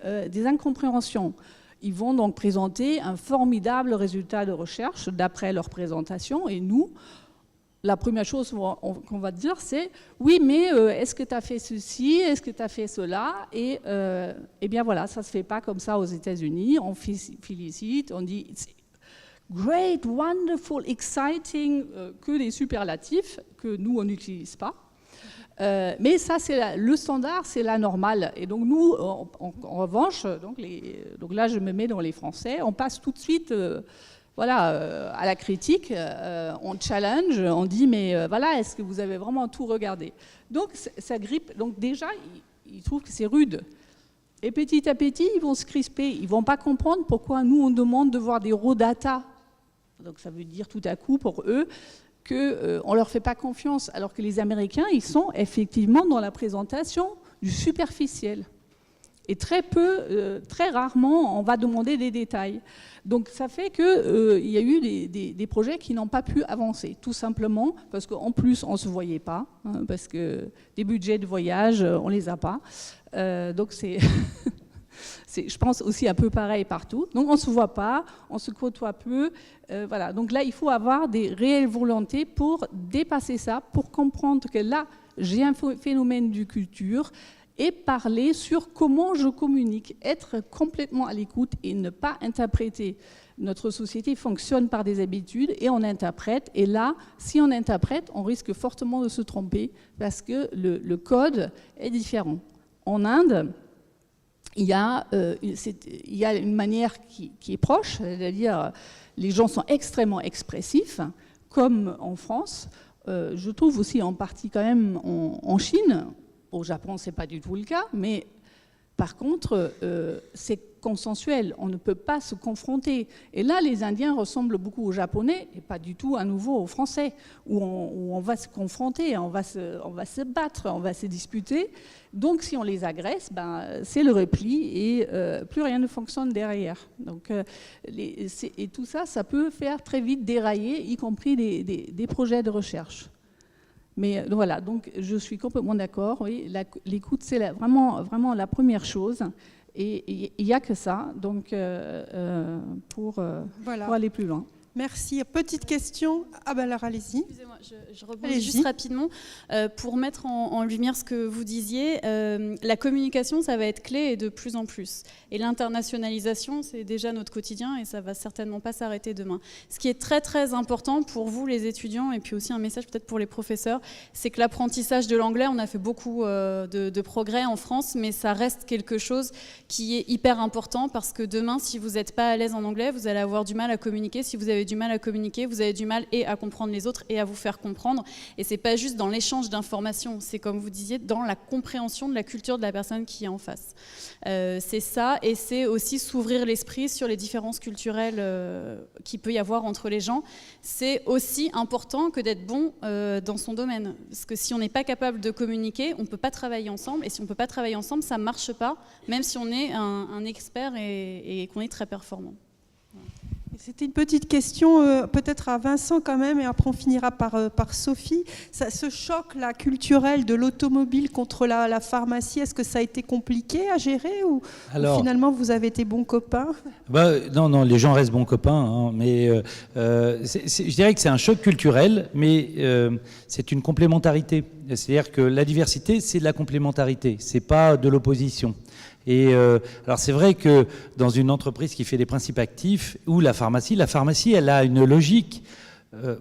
incompréhensions. Ils vont donc présenter un formidable résultat de recherche d'après leur présentation. Et nous, la première chose qu'on va dire, c'est « Oui, mais est-ce que tu as fait ceci? Est-ce que tu as fait cela ?» Et eh bien voilà, ça ne se fait pas comme ça aux États-Unis. On félicite, on dit « Great, wonderful, exciting », que des superlatifs que nous, on n'utilise pas. Mais ça, c'est le standard, c'est la normale. Et donc nous, en revanche, donc là, je me mets dans les Français, on passe tout de suite... Voilà, à la critique, on challenge, on dit mais voilà, est-ce que vous avez vraiment tout regardé? Donc ça grippe. Donc déjà, ils trouvent que c'est rude. Et petit à petit, ils vont se crisper. Ils vont pas comprendre pourquoi nous on demande de voir des raw data. Donc ça veut dire tout à coup pour eux qu'on leur fait pas confiance, alors que les Américains, ils sont effectivement dans la présentation du superficiel. Et très rarement, on va demander des détails. Donc ça fait qu'il y a eu des projets qui n'ont pas pu avancer, tout simplement parce qu'en plus, on ne se voyait pas, hein, parce que des budgets de voyage, on ne les a pas. Donc c'est, je pense, aussi un peu pareil partout. Donc on ne se voit pas, on se côtoie peu. Voilà. Donc là, il faut avoir des réelles volontés pour dépasser ça, pour comprendre que là, j'ai un phénomène de culture, et parler sur comment je communique, être complètement à l'écoute et ne pas interpréter. Notre société fonctionne par des habitudes et on interprète. Et là, si on interprète, on risque fortement de se tromper parce que le code est différent. En Inde, il y a une manière qui est proche, c'est-à-dire les gens sont extrêmement expressifs, comme en France. Je trouve aussi en partie quand même en Chine. Au Japon, ce n'est pas du tout le cas, mais par contre, c'est consensuel. On ne peut pas se confronter. Et là, les Indiens ressemblent beaucoup aux Japonais et pas du tout à nouveau aux Français, où on va se confronter, on va se battre, on va se disputer. Donc, si on les agresse, ben, c'est le repli et plus rien ne fonctionne derrière. Donc, et tout ça, ça peut faire très vite dérailler, y compris des projets de recherche. Mais voilà, donc je suis complètement d'accord. Oui, l'écoute, c'est vraiment la première chose. Et il n'y a que ça, donc pour aller plus loin. Merci. Petite question. Ah ben alors allez-y. Excusez-moi, je rebondis juste rapidement pour mettre en lumière ce que vous disiez. La communication, ça va être clé et de plus en plus. Et l'internationalisation, c'est déjà notre quotidien et ça va certainement pas s'arrêter demain. Ce qui est très très important pour vous les étudiants et puis aussi un message peut-être pour les professeurs, c'est que l'apprentissage de l'anglais, on a fait beaucoup de progrès en France, mais ça reste quelque chose qui est hyper important parce que demain, si vous n'êtes pas à l'aise en anglais, vous allez avoir du mal à communiquer. Si vous avez du mal à communiquer, vous avez du mal et à comprendre les autres et à vous faire comprendre. Et c'est pas juste dans l'échange d'informations, c'est comme vous disiez, dans la compréhension de la culture de la personne qui est en face. C'est ça, et c'est aussi s'ouvrir l'esprit sur les différences culturelles qu'il peut y avoir entre les gens. C'est aussi important que d'être bon dans son domaine. Parce que si on n'est pas capable de communiquer, on ne peut pas travailler ensemble. Et si on ne peut pas travailler ensemble, ça ne marche pas, même si on est un expert et qu'on est très performant. C'était une petite question, peut-être à Vincent quand même, et après on finira par Sophie. Ce choc-là culturel de l'automobile contre la pharmacie, est-ce que ça a été compliqué à gérer ou finalement vous avez été bons copains? Non, les gens restent bons copains, hein, mais je dirais que c'est un choc culturel, mais c'est une complémentarité. C'est-à-dire que la diversité, c'est de la complémentarité, c'est pas de l'opposition. Et alors c'est vrai que dans une entreprise qui fait des principes actifs, ou la pharmacie, elle a une logique.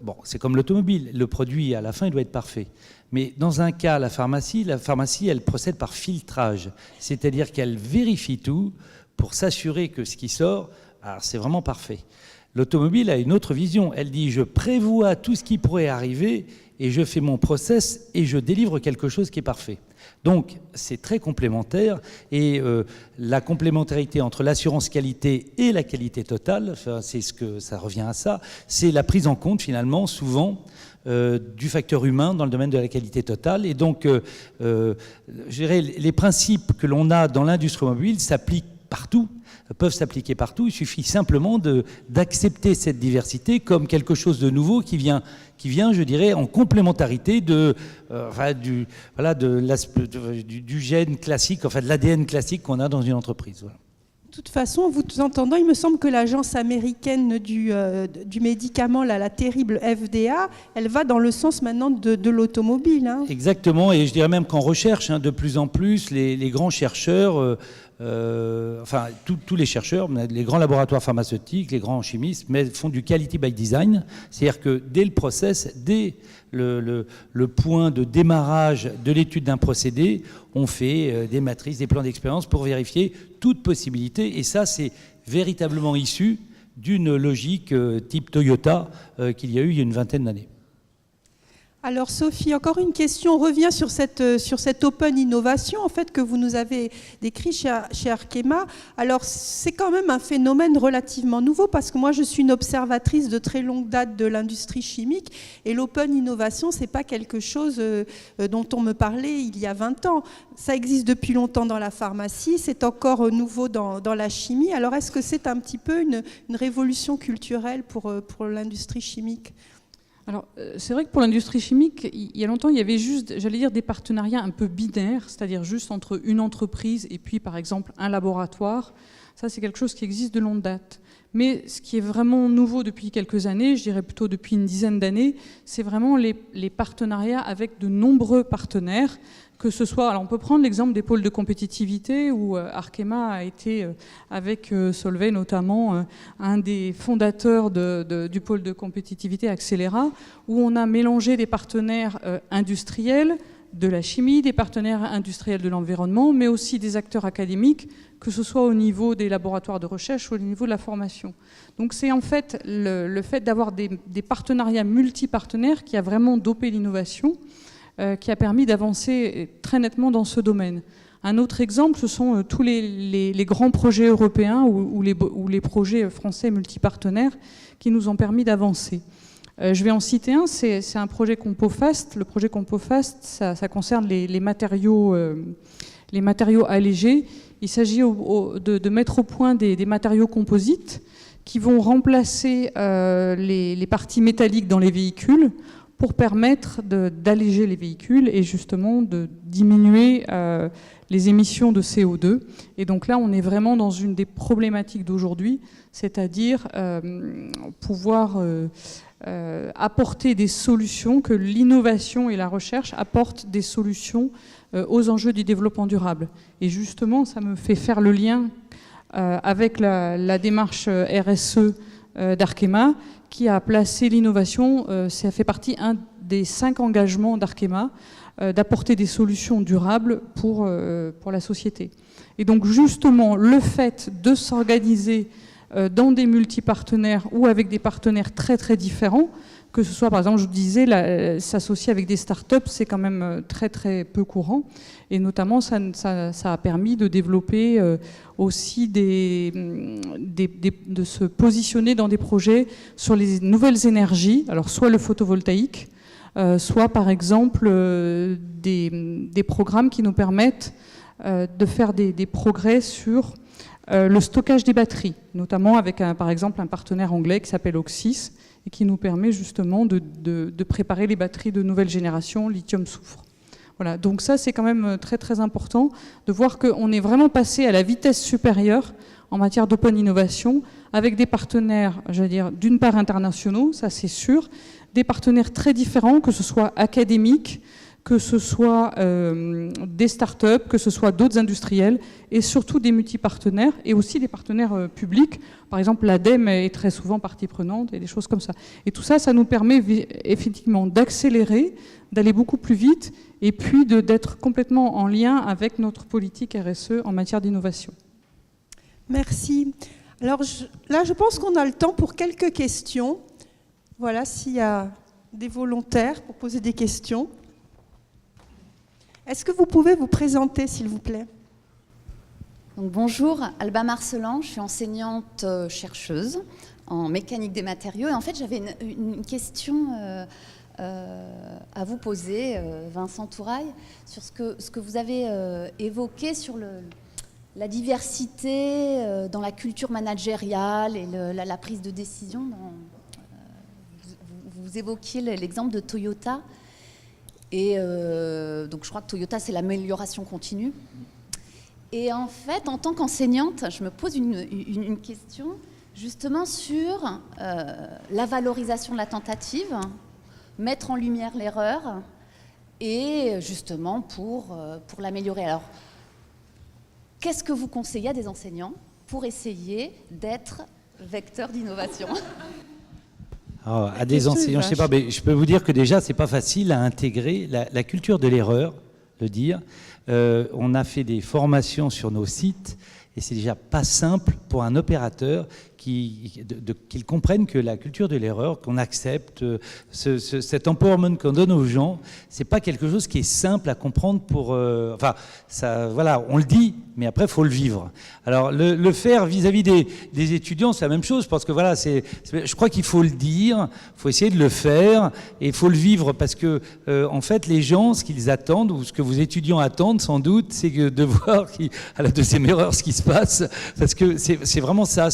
Bon, c'est comme l'automobile, le produit à la fin il doit être parfait. Mais dans un cas, la pharmacie, elle procède par filtrage, c'est-à-dire qu'elle vérifie tout pour s'assurer que ce qui sort, c'est vraiment parfait. L'automobile a une autre vision. Elle dit, je prévois tout ce qui pourrait arriver et je fais mon process et je délivre quelque chose qui est parfait. Donc, c'est très complémentaire et la complémentarité entre l'assurance qualité et la qualité totale, enfin, c'est ce que ça revient à ça, c'est la prise en compte finalement, souvent, du facteur humain dans le domaine de la qualité totale. Et donc, je dirais, les principes que l'on a dans l'industrie automobile s'appliquent partout, peuvent s'appliquer partout. Il suffit simplement d'accepter cette diversité comme quelque chose de nouveau qui vient, je dirais, en complémentarité du gène classique, enfin de l'ADN classique qu'on a dans une entreprise. Voilà. De toute façon, vous entendant, il me semble que l'agence américaine du médicament, la terrible FDA, elle va dans le sens maintenant de l'automobile. Hein. Exactement, et je dirais même qu'en recherche, de plus en plus, les grands chercheurs, enfin tous les chercheurs, les grands laboratoires pharmaceutiques, les grands chimistes, font du quality by design, c'est-à-dire que dès le process, dès le point de démarrage de l'étude d'un procédé, on fait des matrices, des plans d'expérience pour vérifier toute possibilité. Et ça, c'est véritablement issu d'une logique type Toyota qu'il y a eu il y a une vingtaine d'années. Alors Sophie, encore une question. On revient sur cette open innovation en fait, que vous nous avez décrit chez Arkema. Alors c'est quand même un phénomène relativement nouveau parce que moi je suis une observatrice de très longue date de l'industrie chimique et l'open innovation c'est pas quelque chose dont on me parlait il y a 20 ans. Ça existe depuis longtemps dans la pharmacie, c'est encore nouveau dans la chimie. Alors est-ce que c'est un petit peu une révolution culturelle pour l'industrie chimique ? Alors, c'est vrai que pour l'industrie chimique, il y a longtemps, il y avait juste, j'allais dire, des partenariats un peu binaires, c'est-à-dire juste entre une entreprise et puis, par exemple, un laboratoire. Ça, c'est quelque chose qui existe de longue date. Mais ce qui est vraiment nouveau depuis quelques années, je dirais plutôt depuis une dizaine d'années, c'est vraiment les partenariats avec de nombreux partenaires, que ce soit, alors on peut prendre l'exemple des pôles de compétitivité où Arkema a été, avec Solvay notamment, un des fondateurs du pôle de compétitivité Accélera, où on a mélangé des partenaires industriels, de la chimie, des partenaires industriels de l'environnement, mais aussi des acteurs académiques, que ce soit au niveau des laboratoires de recherche ou au niveau de la formation. Donc c'est en fait le fait d'avoir des partenariats multipartenaires qui a vraiment dopé l'innovation, qui a permis d'avancer très nettement dans ce domaine. Un autre exemple, ce sont tous les grands projets européens ou les projets français multipartenaires qui nous ont permis d'avancer. Je vais en citer un, c'est un projet CompoFast. Le projet CompoFast, ça concerne les matériaux allégés. Il s'agit de mettre au point des matériaux composites qui vont remplacer les parties métalliques dans les véhicules pour permettre d'alléger les véhicules et justement de diminuer les émissions de CO2. Et donc là, on est vraiment dans une des problématiques d'aujourd'hui, c'est-à-dire pouvoir apporter des solutions, que l'innovation et la recherche apportent des solutions aux enjeux du développement durable. Et justement, ça me fait faire le lien avec la démarche RSE d'Arkema, qui a placé l'innovation, ça fait partie des 5 engagements d'Arkema, d'apporter des solutions durables pour la société. Et donc justement, le fait de s'organiser dans des multipartenaires ou avec des partenaires très très différents, que ce soit par exemple, je vous disais, s'associer avec des startups, c'est quand même très très peu courant. Et notamment, ça a permis de développer aussi de se positionner dans des projets sur les nouvelles énergies, alors soit le photovoltaïque, soit par exemple des programmes qui nous permettent de faire des progrès sur le stockage des batteries, notamment avec par exemple un partenaire anglais qui s'appelle Oxys et qui nous permet justement de préparer les batteries de nouvelle génération lithium-soufre. Voilà, donc ça c'est quand même très très important de voir qu'on est vraiment passé à la vitesse supérieure en matière d'open innovation avec des partenaires, j'allais dire, d'une part internationaux, ça c'est sûr, des partenaires très différents, que ce soit académiques, que ce soit des startups, que ce soit d'autres industriels, et surtout des multipartenaires, et aussi des partenaires publics. Par exemple, l'ADEME est très souvent partie prenante, et des choses comme ça. Et tout ça, ça nous permet effectivement d'accélérer, d'aller beaucoup plus vite, et puis d'être complètement en lien avec notre politique RSE en matière d'innovation. Merci. Alors là, je pense qu'on a le temps pour quelques questions. Voilà, s'il y a des volontaires pour poser des questions. Est-ce que vous pouvez vous présenter, s'il vous plaît? Donc, bonjour, Alba Marcelan, je suis enseignante chercheuse en mécanique des matériaux. Et en fait, j'avais une question à vous poser, Vincent Touraille, sur ce que vous avez évoqué sur la diversité dans la culture managériale et la prise de décision. Vous évoquiez l'exemple de Toyota. Et donc, je crois que Toyota, c'est l'amélioration continue. Et en fait, en tant qu'enseignante, je me pose une question justement sur la valorisation de la tentative, mettre en lumière l'erreur et justement pour l'améliorer. Alors, qu'est-ce que vous conseillez à des enseignants pour essayer d'être vecteur d'innovation? Alors, à des enseignants, je sais pas, mais je peux vous dire que déjà, c'est pas facile à intégrer la culture de l'erreur, le dire. On a fait des formations sur nos sites et c'est déjà pas simple pour un opérateur qu'il comprenne que la culture de l'erreur, qu'on accepte, cet empowerment qu'on donne aux gens, c'est pas quelque chose qui est simple à comprendre pour... enfin, ça, voilà, on le dit, mais après, il faut le vivre. Alors, le faire vis-à-vis des étudiants, c'est la même chose, parce que voilà, je crois qu'il faut le dire, il faut essayer de le faire, et il faut le vivre, parce que, en fait, les gens, ce qu'ils attendent, ou ce que vos étudiants attendent, sans doute, c'est de voir, à la deuxième erreur, ce qui se passe, parce que c'est vraiment ça,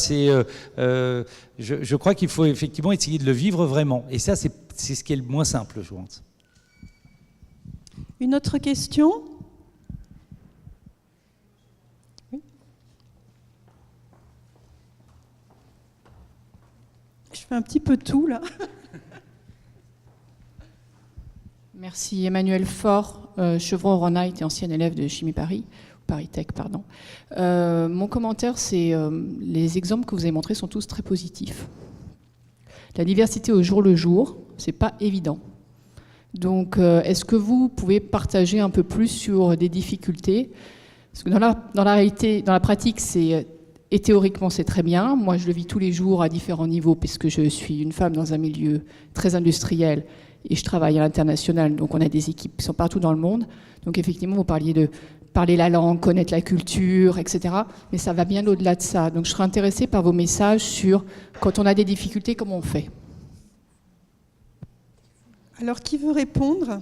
je crois qu'il faut effectivement essayer de le vivre vraiment. Et ça, c'est ce qui est le moins simple, je pense. Une autre question? Oui. Je fais un petit peu tout, là. Merci. Emmanuel Faure, Chevreau-Ronite et ancienne élève de Chimie Paris. ParisTech, pardon. Mon commentaire, c'est les exemples que vous avez montrés sont tous très positifs. La diversité au jour le jour, c'est pas évident. Donc, est-ce que vous pouvez partager un peu plus sur des difficultés? Parce que dans la réalité, dans la pratique, et théoriquement, c'est très bien. Moi, je le vis tous les jours à différents niveaux, puisque je suis une femme dans un milieu très industriel et je travaille à l'international. Donc, on a des équipes qui sont partout dans le monde. Donc, effectivement, vous parliez de parler la langue, connaître la culture, etc. Mais ça va bien au-delà de ça. Donc je serais intéressée par vos messages sur quand on a des difficultés, comment on fait. Alors qui veut répondre?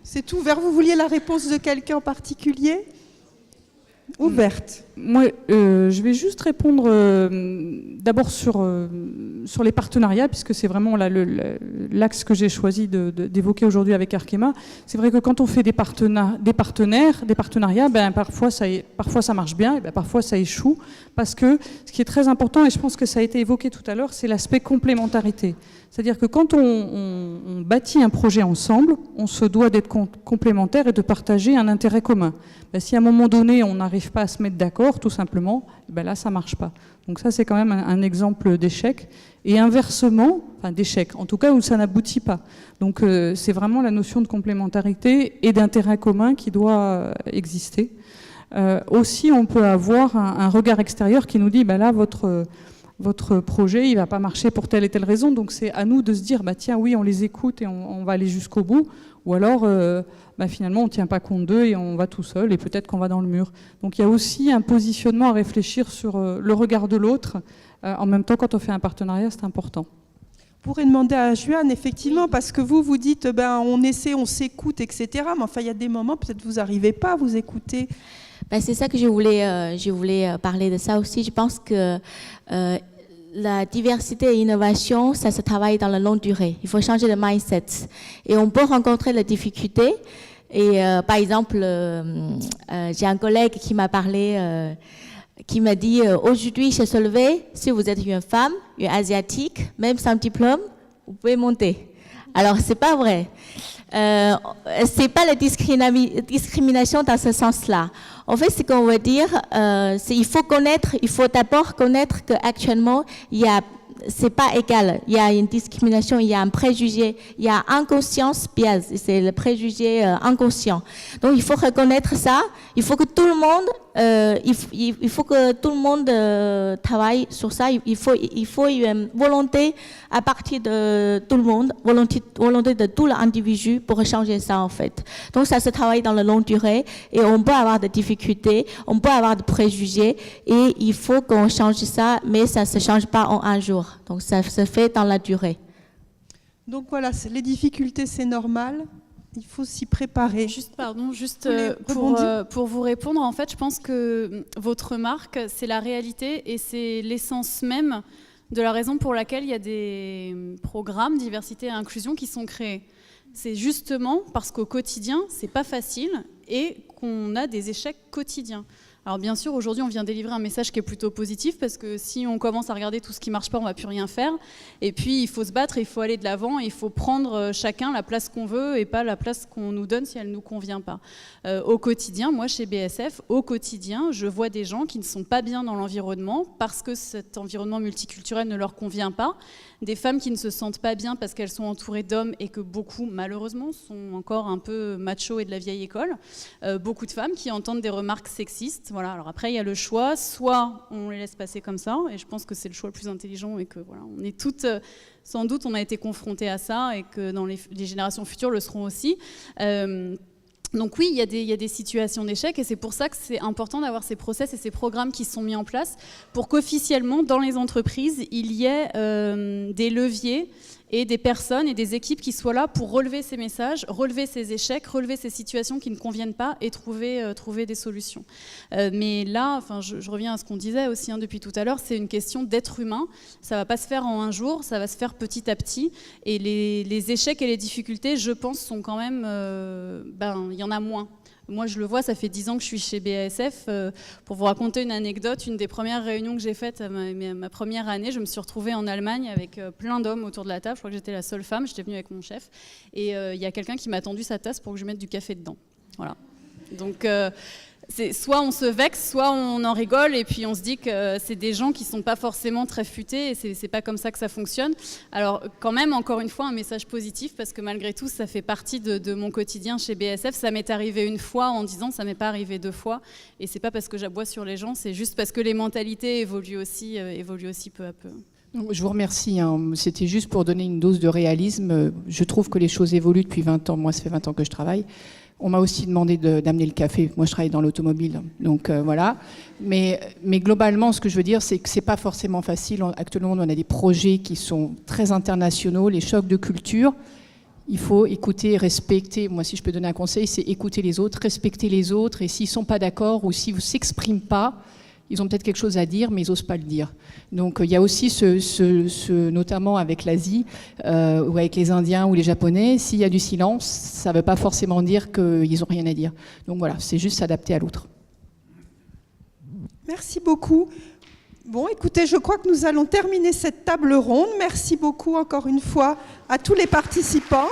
C'est ouvert. Vous vouliez la réponse de quelqu'un en particulier? Ouverte. Moi, je vais juste répondre d'abord sur les partenariats, puisque c'est vraiment l'axe que j'ai choisi d'évoquer aujourd'hui avec Arkema. C'est vrai que quand on fait des partenariats, ben, parfois ça marche bien, et ben, parfois ça échoue, parce que ce qui est très important, et je pense que ça a été évoqué tout à l'heure, c'est l'aspect complémentarité. C'est-à-dire que quand on bâtit un projet ensemble, on se doit d'être complémentaires et de partager un intérêt commun. Ben, si à un moment donné, on n'arrive pas à se mettre d'accord, tout simplement, ben là, ça ne marche pas. Donc ça, c'est quand même un exemple d'échec. Et inversement, enfin d'échec, en tout cas où ça n'aboutit pas. Donc c'est vraiment la notion de complémentarité et d'intérêt commun qui doit exister. Aussi, on peut avoir un regard extérieur qui nous dit, ben là, votre projet, il ne va pas marcher pour telle et telle raison, donc c'est à nous de se dire, bah, tiens, oui, on les écoute et on va aller jusqu'au bout, ou alors, finalement, on ne tient pas compte d'eux et on va tout seul, et peut-être qu'on va dans le mur. Donc il y a aussi un positionnement à réfléchir sur le regard de l'autre. En même temps, quand on fait un partenariat, c'est important. Je pourrais demander à Juan, effectivement, parce que vous dites, on essaie, on s'écoute, etc. Mais enfin, il y a des moments, peut-être vous n'arrivez pas à vous écouter. C'est ça que je voulais parler de ça aussi. Je pense que la diversité et l'innovation, ça se travaille dans la longue durée. Il faut changer de mindset. Et on peut rencontrer la difficulté. Et par exemple, j'ai un collègue qui m'a parlé, qui m'a dit, aujourd'hui, chez Solvay, si vous êtes une femme, une asiatique, même sans diplôme, vous pouvez monter. Alors, c'est pas vrai. C'est pas la discrimination dans ce sens-là. En fait, ce qu'on veut dire, c'est il faut d'abord connaître qu'actuellement, il y a c'est pas égal. Il y a une discrimination, il y a un préjugé, il y a inconscience bias, c'est le préjugé inconscient. Donc il faut reconnaître ça. Il faut que tout le monde, travaille sur ça. Il faut une volonté à partir de tout le monde, volonté de tout l'individu pour changer ça en fait. Donc ça se travaille dans la longue durée et on peut avoir des difficultés, on peut avoir des préjugés et il faut qu'on change ça, mais ça ne se change pas en un jour. Donc ça se fait dans la durée. Donc voilà, les difficultés, c'est normal. Il faut s'y préparer. Juste pour vous répondre, en fait, je pense que votre remarque, c'est la réalité et c'est l'essence même de la raison pour laquelle il y a des programmes diversité et inclusion qui sont créés. C'est justement parce qu'au quotidien, c'est pas facile et qu'on a des échecs quotidiens. Alors bien sûr, aujourd'hui, on vient délivrer un message qui est plutôt positif parce que si on commence à regarder tout ce qui marche pas, on va plus rien faire. Et puis, il faut se battre, il faut aller de l'avant, il faut prendre chacun la place qu'on veut et pas la place qu'on nous donne si elle nous convient pas. Au quotidien, moi, chez BSF, au quotidien, je vois des gens qui ne sont pas bien dans l'environnement parce que cet environnement multiculturel ne leur convient pas. Des femmes qui ne se sentent pas bien parce qu'elles sont entourées d'hommes et que beaucoup, malheureusement, sont encore un peu machos et de la vieille école. Beaucoup de femmes qui entendent des remarques sexistes. Voilà. Alors après, il y a le choix. Soit on les laisse passer comme ça, et je pense que c'est le choix le plus intelligent et que voilà, on est toutes, sans doute, on a été confrontées à ça et que dans les générations futures le seront aussi. Donc oui, il y a des situations d'échec et c'est pour ça que c'est important d'avoir ces process et ces programmes qui sont mis en place pour qu'officiellement, dans les entreprises, il y ait des leviers et des personnes et des équipes qui soient là pour relever ces messages, relever ces échecs, relever ces situations qui ne conviennent pas et trouver des solutions. Mais là, enfin, je reviens à ce qu'on disait aussi depuis tout à l'heure, c'est une question d'être humain. Ça ne va pas se faire en un jour, ça va se faire petit à petit. Et les échecs et les difficultés, je pense, sont quand même... il y en a moins. Moi, je le vois, ça fait 10 ans que je suis chez BASF. Pour vous raconter une anecdote, une des premières réunions que j'ai faites ma première année, je me suis retrouvée en Allemagne avec plein d'hommes autour de la table. Je crois que j'étais la seule femme, j'étais venue avec mon chef. Et il y a quelqu'un qui m'a tendu sa tasse pour que je mette du café dedans. Voilà. Donc... soit on se vexe, soit on en rigole et puis on se dit que c'est des gens qui ne sont pas forcément très futés et c'est pas comme ça que ça fonctionne. Alors quand même, encore une fois, un message positif parce que malgré tout, ça fait partie de mon quotidien chez BASF. Ça m'est arrivé une fois en 10 ans, ça m'est pas arrivé 2 fois et c'est pas parce que j'aboie sur les gens, c'est juste parce que les mentalités évoluent aussi peu à peu. Je vous remercie. C'était juste pour donner une dose de réalisme. Je trouve que les choses évoluent depuis 20 ans. Moi, ça fait 20 ans que je travaille. On m'a aussi demandé d'amener le café. Moi, je travaille dans l'automobile, donc voilà. Mais globalement, ce que je veux dire, c'est que c'est pas forcément facile. Actuellement, on a des projets qui sont très internationaux, les chocs de culture. Il faut écouter, respecter. Moi, si je peux donner un conseil, c'est écouter les autres, respecter les autres. Et s'ils sont pas d'accord ou s'ils ne s'expriment pas, ils ont peut-être quelque chose à dire, mais ils n'osent pas le dire. Donc il y a aussi notamment avec l'Asie, ou avec les Indiens ou les Japonais, s'il y a du silence, ça ne veut pas forcément dire qu'ils n'ont rien à dire. Donc voilà, c'est juste s'adapter à l'autre. Merci beaucoup. Bon, écoutez, je crois que nous allons terminer cette table ronde. Merci beaucoup encore une fois à tous les participants.